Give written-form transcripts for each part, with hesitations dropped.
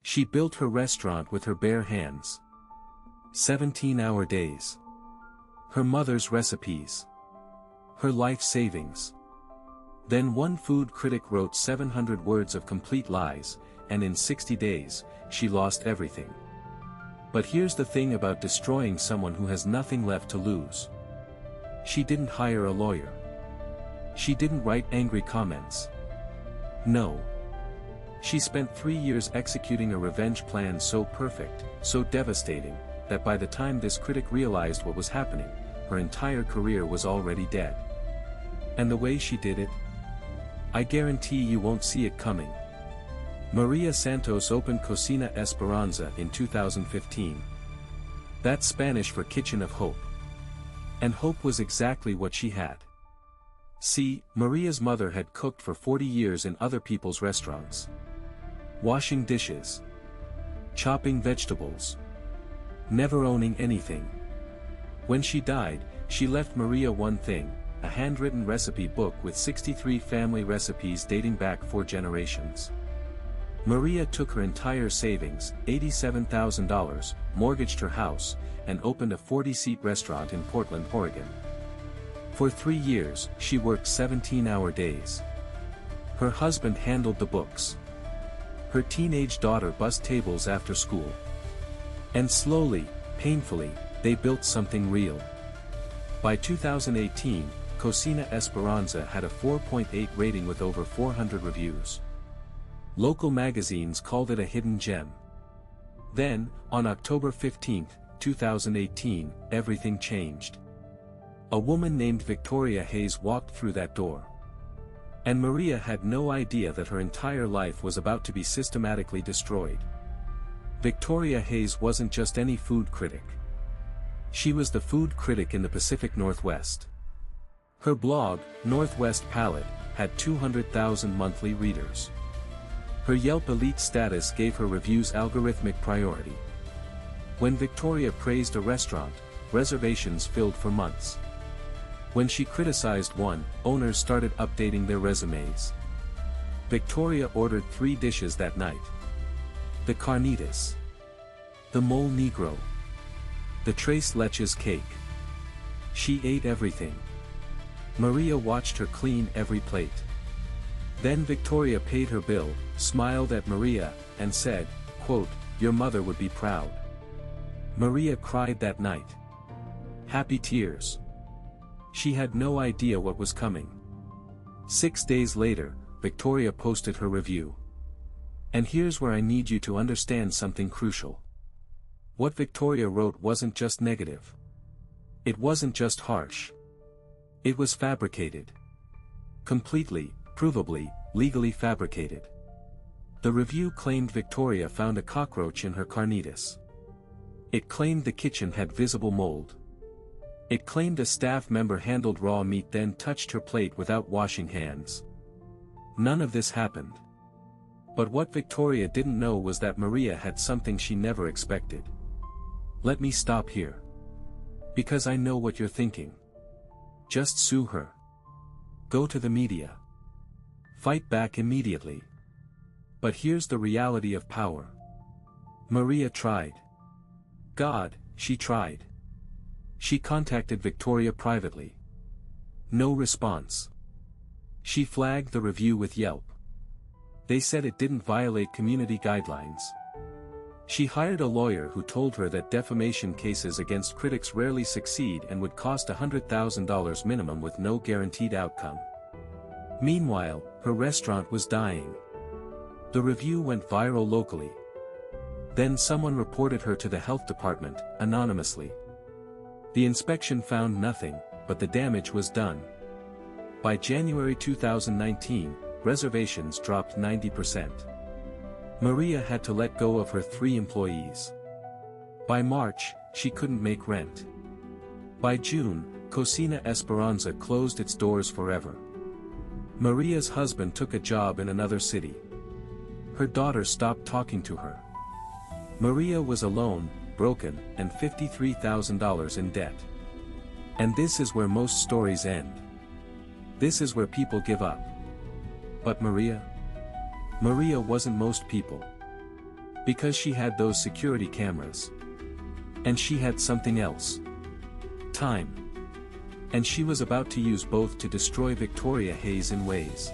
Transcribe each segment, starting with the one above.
She built her restaurant with her bare hands. 17-hour days. Her mother's recipes. Her life savings. Then one food critic wrote 700 words of complete lies, and in 60 days, she lost everything. But here's the thing about destroying someone who has nothing left to lose. She didn't hire a lawyer. She didn't write angry comments. No. She spent 3 years executing a revenge plan so perfect, so devastating, that by the time this critic realized what was happening, her entire career was already dead. And the way she did it? I guarantee you won't see it coming. Maria Santos opened Cocina Esperanza in 2015. That's Spanish for Kitchen of Hope. And hope was exactly what she had. See, Maria's mother had cooked for 40 years in other people's restaurants. Washing dishes. Chopping vegetables. Never owning anything. When she died, she left Maria one thing, a handwritten recipe book with 63 family recipes dating back 4 generations. Maria took her entire savings, $87,000, mortgaged her house, and opened a 40-seat restaurant in Portland, Oregon. For 3 years, she worked 17-hour days. Her husband handled the books. Her teenage daughter bussed tables after school. And slowly, painfully, they built something real. By 2018, Cocina Esperanza had a 4.8 rating with over 400 reviews. Local magazines called it a hidden gem. Then, on October 15, 2018, everything changed. A woman named Victoria Hayes walked through that door. And Maria had no idea that her entire life was about to be systematically destroyed. Victoria Hayes wasn't just any food critic. She was the food critic in the Pacific Northwest. Her blog, Northwest Palate, had 200,000 monthly readers. Her Yelp elite status gave her reviews algorithmic priority. When Victoria praised a restaurant, reservations filled for months. When she criticized one, owners started updating their resumes. Victoria ordered 3 dishes that night. The carnitas. The mole negro. The tres leches cake. She ate everything. Maria watched her clean every plate. Then Victoria paid her bill, smiled at Maria, and said, quote, "Your mother would be proud." Maria cried that night. Happy tears. She had no idea what was coming. 6 days later, Victoria posted her review. And here's where I need you to understand something crucial. What Victoria wrote wasn't just negative. It wasn't just harsh. It was fabricated. Completely, provably, legally fabricated. The review claimed Victoria found a cockroach in her carnitas. It claimed the kitchen had visible mold. It claimed a staff member handled raw meat then touched her plate without washing hands. None of this happened. But what Victoria didn't know was that Maria had something she never expected. Let me stop here. Because I know what you're thinking. Just sue her. Go to the media. Fight back immediately. But here's the reality of power. Maria tried. God, she tried. She contacted Victoria privately. No response. She flagged the review with Yelp. They said it didn't violate community guidelines. She hired a lawyer who told her that defamation cases against critics rarely succeed and would cost $100,000 minimum with no guaranteed outcome. Meanwhile, her restaurant was dying. The review went viral locally. Then someone reported her to the health department, anonymously. The inspection found nothing, but the damage was done. By January 2019, reservations dropped 90%. Maria had to let go of her 3 employees. By March, she couldn't make rent. By June, Cocina Esperanza closed its doors forever. Maria's husband took a job in another city. Her daughter stopped talking to her. Maria was alone, broken, and $53,000 in debt. And this is where most stories end. This is where people give up. But Maria? Maria wasn't most people. Because she had those security cameras. And she had something else. Time. And she was about to use both to destroy Victoria Hayes in ways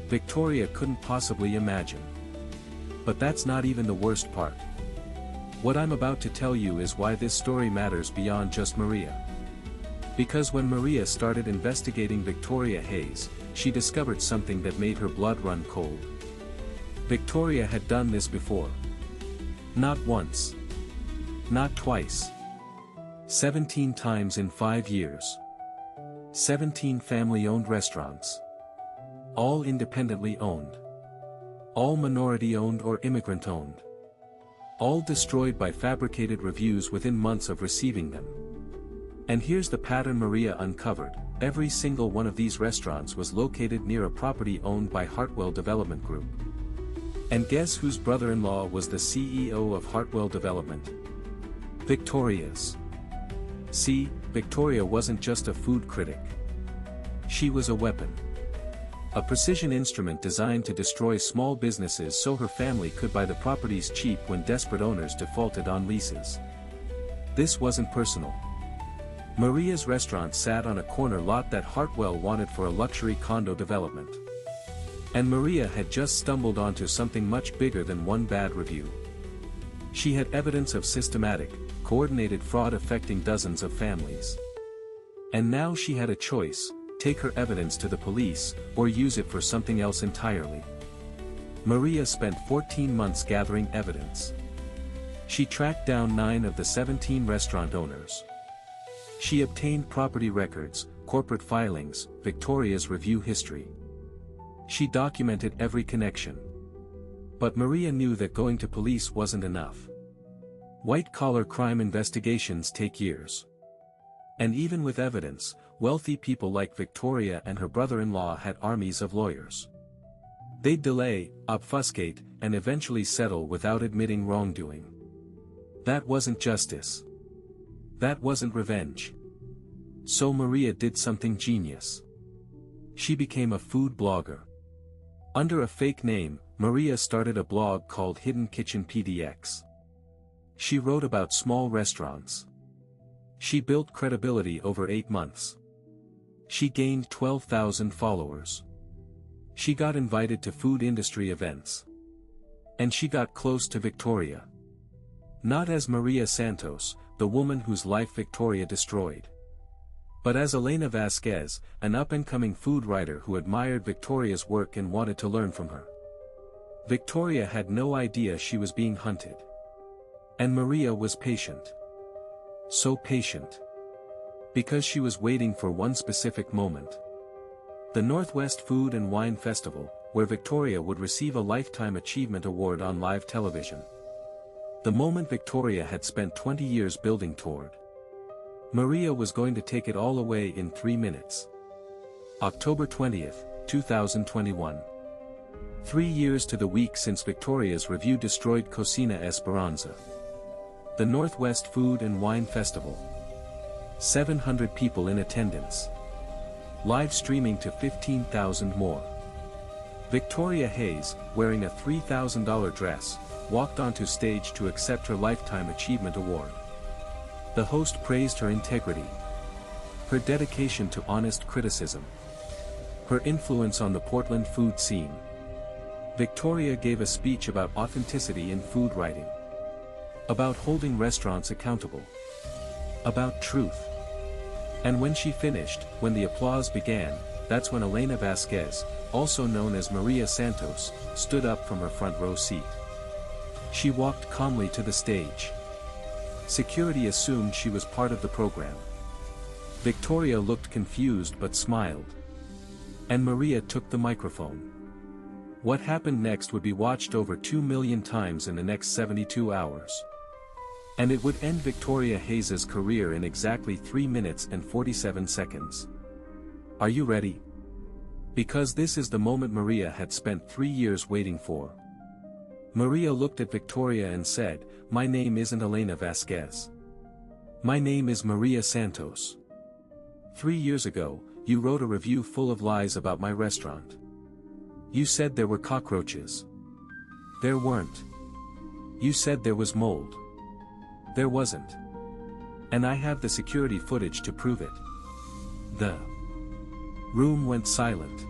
Victoria couldn't possibly imagine. But that's not even the worst part. What I'm about to tell you is why this story matters beyond just Maria. Because when Maria started investigating Victoria Hayes, she discovered something that made her blood run cold. Victoria had done this before. Not once. Not twice. 17 times in 5 years. 17 family-owned restaurants. All independently owned. All minority-owned or immigrant-owned. All destroyed by fabricated reviews within months of receiving them. And here's the pattern Maria uncovered: every single one of these restaurants was located near a property owned by Hartwell Development Group. And guess whose brother-in-law was the CEO of Hartwell Development? Victoria's. See, Victoria wasn't just a food critic. She was a weapon. A precision instrument designed to destroy small businesses so her family could buy the properties cheap when desperate owners defaulted on leases. This wasn't personal. Maria's restaurant sat on a corner lot that Hartwell wanted for a luxury condo development. And Maria had just stumbled onto something much bigger than one bad review. She had evidence of systematic, coordinated fraud affecting dozens of families. And now she had a choice: take her evidence to the police, or use it for something else entirely. Maria spent 14 months gathering evidence. She tracked down 9 of the 17 restaurant owners. She obtained property records, corporate filings, Victoria's review history. She documented every connection. But Maria knew that going to police wasn't enough. White-collar crime investigations take years. And even with evidence, wealthy people like Victoria and her brother-in-law had armies of lawyers. They'd delay, obfuscate, and eventually settle without admitting wrongdoing. That wasn't justice. That wasn't revenge. So Maria did something genius. She became a food blogger. Under a fake name, Maria started a blog called Hidden Kitchen PDX. She wrote about small restaurants. She built credibility over 8 months. She gained 12,000 followers. She got invited to food industry events. And she got close to Victoria. Not as Maria Santos, the woman whose life Victoria destroyed. But as Elena Vasquez, an up-and-coming food writer who admired Victoria's work and wanted to learn from her. Victoria had no idea she was being hunted. And Maria was patient. So patient. Because she was waiting for one specific moment. The Northwest Food and Wine Festival, where Victoria would receive a Lifetime Achievement Award on live television. The moment Victoria had spent 20 years building toward. Maria was going to take it all away in 3 minutes. October 20th, 2021. 3 years to the week since Victoria's review destroyed COCINA Esperanza. The Northwest Food and Wine Festival. 700 people in attendance. Live streaming to 15,000 more. Victoria Hayes, wearing a $3,000 dress, walked onto stage to accept her Lifetime Achievement Award. The host praised her integrity. Her dedication to honest criticism. Her influence on the Portland food scene. Victoria gave a speech about authenticity in food writing. About holding restaurants accountable. About truth. And when she finished, when the applause began, that's when Elena Vasquez, also known as Maria Santos, stood up from her front row seat. She walked calmly to the stage. Security assumed she was part of the program. Victoria looked confused but smiled. And Maria took the microphone. What happened next would be watched over 2 million times in the next 72 hours. And it would end Victoria Hayes' career in exactly 3 minutes and 47 seconds. Are you ready? Because this is the moment Maria had spent 3 years waiting for. Maria looked at Victoria and said, "My name isn't Elena Vasquez. My name is Maria Santos. 3 years ago, you wrote a review full of lies about my restaurant. You said there were cockroaches. There weren't. You said there was mold. There wasn't. And I have the security footage to prove it. The room went silent.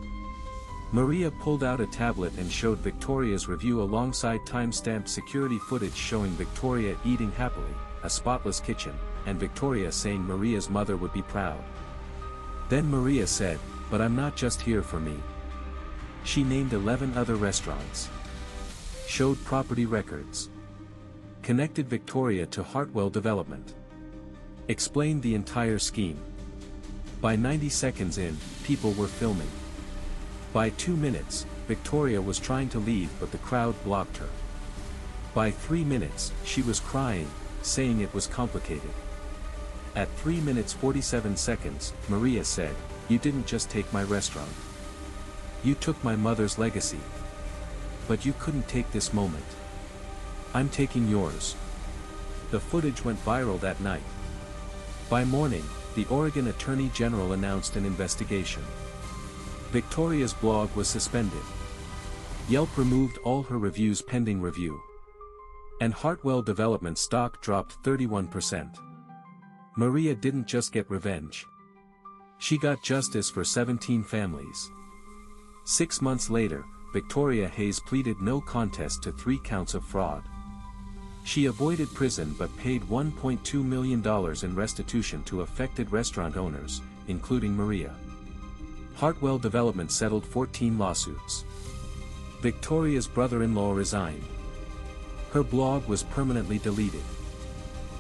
Maria pulled out a tablet and showed Victoria's review alongside time-stamped security footage showing Victoria eating happily, a spotless kitchen, and Victoria saying Maria's mother would be proud. Then Maria said, "But I'm not just here for me." She named 11 other restaurants. Showed property records. Connected Victoria to Hartwell Development. Explained the entire scheme. By 90 seconds in, people were filming. By 2 minutes, Victoria was trying to leave but the crowd blocked her. By 3 minutes, she was crying, saying it was complicated. At 3 minutes 47 seconds, Maria said, "You didn't just take my restaurant. You took my mother's legacy. But you couldn't take this moment. I'm taking yours." The footage went viral that night. By morning, the Oregon Attorney General announced an investigation. Victoria's blog was suspended. Yelp removed all her reviews pending review. And Hartwell Development stock dropped 31%. Maria didn't just get revenge. She got justice for 17 families. 6 months later, Victoria Hayes pleaded no contest to 3 counts of fraud. She avoided prison but paid $1.2 million in restitution to affected restaurant owners, including Maria. Hartwell Development settled 14 lawsuits. Victoria's brother-in-law resigned. Her blog was permanently deleted.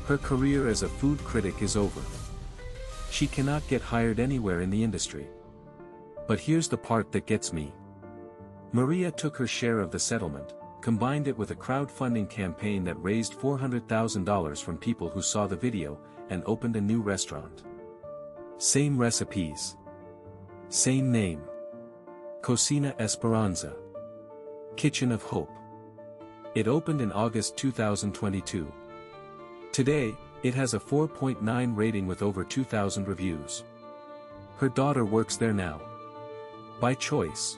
Her career as a food critic is over. She cannot get hired anywhere in the industry. But here's the part that gets me. Maria took her share of the settlement, combined it with a crowdfunding campaign that raised $400,000 from people who saw the video, and opened a new restaurant. Same recipes. Same name. COCINA Esperanza. Kitchen of Hope. It opened in August 2022. Today, it has a 4.9 rating with over 2,000 reviews. Her daughter works there now. By choice.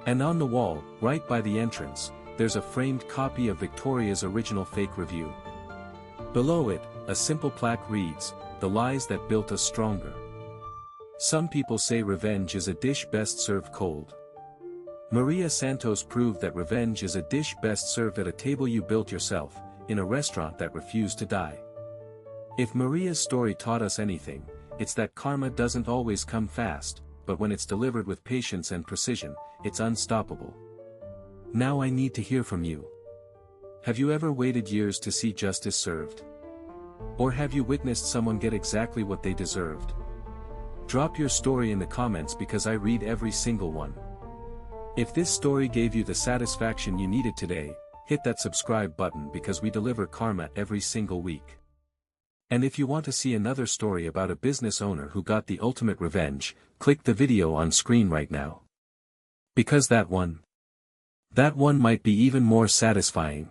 And on the wall, right by the entrance, there's a framed copy of Victoria's original fake review. Below it, a simple plaque reads, "The lies that built us stronger." Some people say revenge is a dish best served cold. Maria Santos proved that revenge is a dish best served at a table you built yourself, in a restaurant that refused to die. If Maria's story taught us anything, it's that karma doesn't always come fast, but when it's delivered with patience and precision, it's unstoppable. Now I need to hear from you. Have you ever waited years to see justice served? Or have you witnessed someone get exactly what they deserved? Drop your story in the comments because I read every single one. If this story gave you the satisfaction you needed today, hit that subscribe button because we deliver karma every single week. And if you want to see another story about a business owner who got the ultimate revenge, click the video on screen right now. Because that one might be even more satisfying.